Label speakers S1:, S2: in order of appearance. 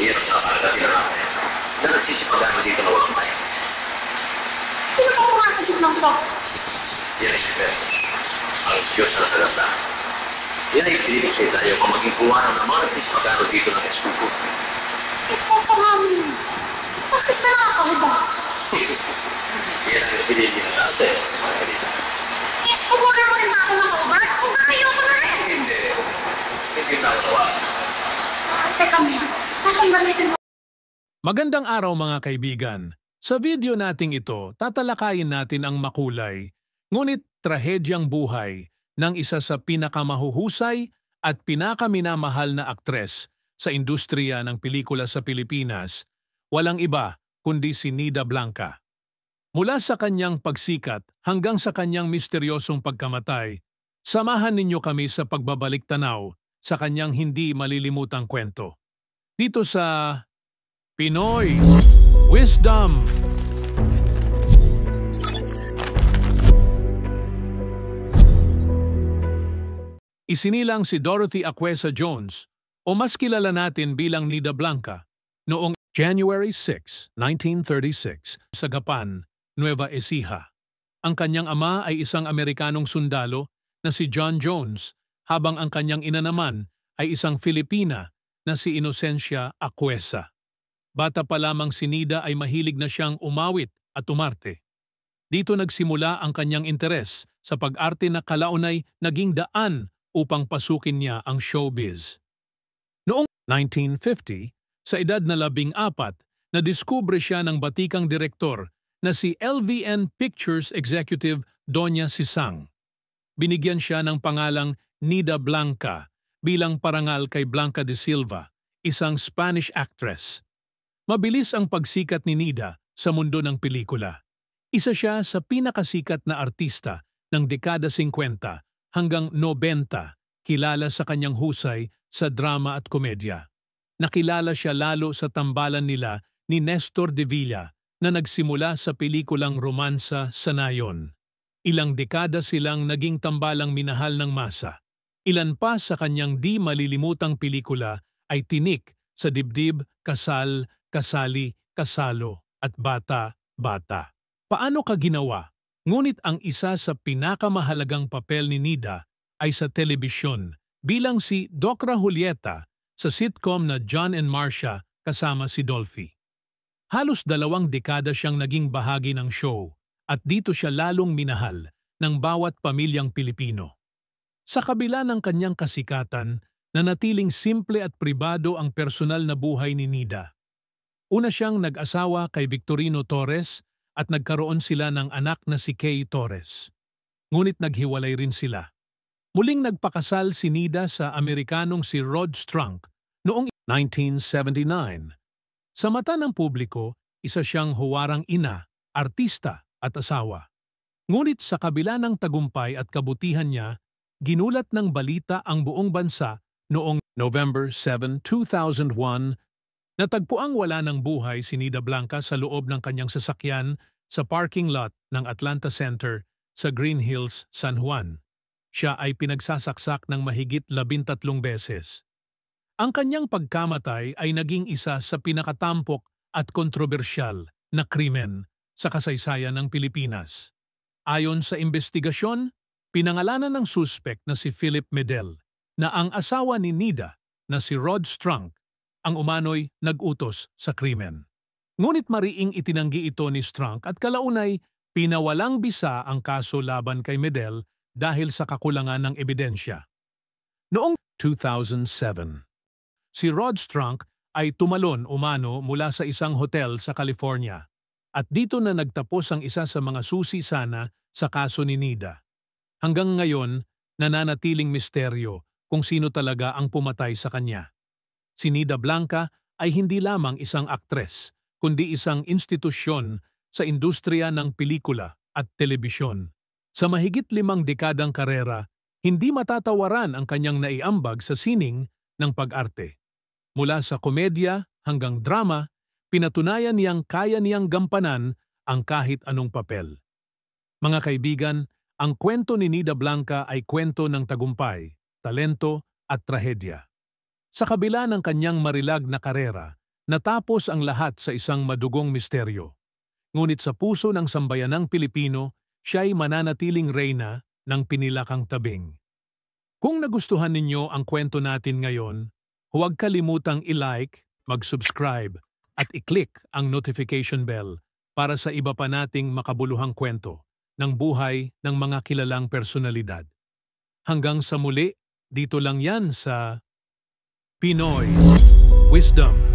S1: hirap na kalagatin natin na nagsisipagano dito na walang bayan.
S2: Sino pa pumasasip ng to?
S1: Yan ay si Pedro, ang Diyos na salata. Yan ay pinibig sa tayo kung maging puwanan ng mga nagsisipagano dito ng eskupo.
S2: Ito pa namin. Bakit na nakakahiba?
S1: Yan ang pinibig na natin, mga kalita.
S2: Kumuna mo rin ba ako ng over? Kung ayoko na rin.
S1: Hindi. Hindi na ako.
S2: Teka mo, nasaan gamitin mo?
S3: Magandang araw mga kaibigan. Sa video nating ito, tatalakayin natin ang makulay, ngunit trahedyang buhay ng isa sa pinakamahuhusay at pinakaminamahal na aktres sa industriya ng pelikula sa Pilipinas, walang iba kundi si Nida Blanca. Mula sa kanyang pagsikat hanggang sa kanyang misteryosong pagkamatay, samahan ninyo kami sa pagbabalik tanaw sa kanyang hindi malilimutang kwento. Dito sa Pinoy Wisdom. Isinilang si Dorothy Acuesa Jones o mas kilala natin bilang Nida Blanca noong January 6, 1936 sa Gapan, Nueva Ecija. Ang kanyang ama ay isang Amerikanong sundalo na si John Jones, habang ang kanyang ina naman ay isang Filipina na si Inocencia Acuesa. Bata pa lamang si Nida ay mahilig na siyang umawit at umarte. Dito nagsimula ang kanyang interes sa pag-arte na kalaunay naging daan upang pasukin niya ang showbiz. Noong 1950, sa edad na 14, nadiskubre siya ng batikang direktor na si LVN Pictures Executive Doña Sisang. Binigyan siya ng pangalang Nida Blanca bilang parangal kay Blanca de Silva, isang Spanish actress. Mabilis ang pagsikat ni Nida sa mundo ng pelikula. Isa siya sa pinakasikat na artista ng dekada 50 hanggang 90, kilala sa kanyang husay sa drama at komedya. Nakilala siya lalo sa tambalan nila ni Nestor de Villa na nagsimula sa pelikulang Romansa sa Nayon. Ilang dekada silang naging tambalang minahal ng masa. Ilan pa sa kanyang di malilimutang pelikula ay Tinik, Sa Dibdib, Kasal, Kasali, Kasalo at Bata, Bata. Paano ka ginawa? Ngunit ang isa sa pinakamahalagang papel ni Nida ay sa telebisyon bilang si Docra Julieta sa sitcom na John and Marcia kasama si Dolphy. Halos 2 dekada siyang naging bahagi ng show at dito siya lalong minahal ng bawat pamilyang Pilipino. Sa kabila ng kanyang kasikatan, nanatiling simple at pribado ang personal na buhay ni Nida. Una siyang nag-asawa kay Victorino Torres at nagkaroon sila ng anak na si Kay Torres. Ngunit naghiwalay rin sila. Muling nagpakasal si Nida sa Amerikanong si Rod Strunk noong 1979. Sa mata ng publiko, isa siyang huwarang ina, artista at asawa. Ngunit sa kabila ng tagumpay at kabutihan niya, ginulat ng balita ang buong bansa noong November 7, 2001, natagpuang wala ng buhay si Nida Blanca sa loob ng kanyang sasakyan sa parking lot ng Atlanta Center sa Green Hills, San Juan. Siya ay pinagsasaksak ng mahigit 13 beses. Ang kanyang pagkamatay ay naging isa sa pinakatampok at kontrobersyal na krimen sa kasaysayan ng Pilipinas. Ayon sa investigasyon, pinangalanan ng suspect na si Philip Medel na ang asawa ni Nida na si Rod Strunk ang umano'y nag-utos sa krimen. Ngunit mariing itinanggi ito ni Strunk at kalaunay pinawalang bisa ang kaso laban kay Medel dahil sa kakulangan ng ebidensya. Noong 2007, si Rod Strunk ay tumalon umano mula sa isang hotel sa California at dito na nagtapos ang isa sa mga susi sana sa kaso ni Nida. Hanggang ngayon, nananatiling misteryo kung sino talaga ang pumatay sa kanya. Si Nida Blanca ay hindi lamang isang aktres, kundi isang institusyon sa industriya ng pelikula at telebisyon. Sa mahigit 5 dekadang karera, hindi matatawaran ang kanyang naiambag sa sining ng pag-arte. Mula sa komedya hanggang drama, pinatunayan niyang kaya niyang gampanan ang kahit anong papel. Mga kaibigan, ang kwento ni Nida Blanca ay kwento ng tagumpay, talento at trahedya. Sa kabila ng kanyang marilag na karera, Natapos ang lahat sa isang madugong misteryo. Ngunit sa puso ng sambayanang Pilipino, siya'y mananatiling reyna ng pinilakang tabing. Kung nagustuhan ninyo ang kwento natin ngayon, huwag kalimutang i-like, mag-subscribe, at i-click ang notification bell para sa iba pa nating makabuluhang kwento ng buhay ng mga kilalang personalidad. Hanggang sa muli, dito lang yan sa Pinoy Wisdom.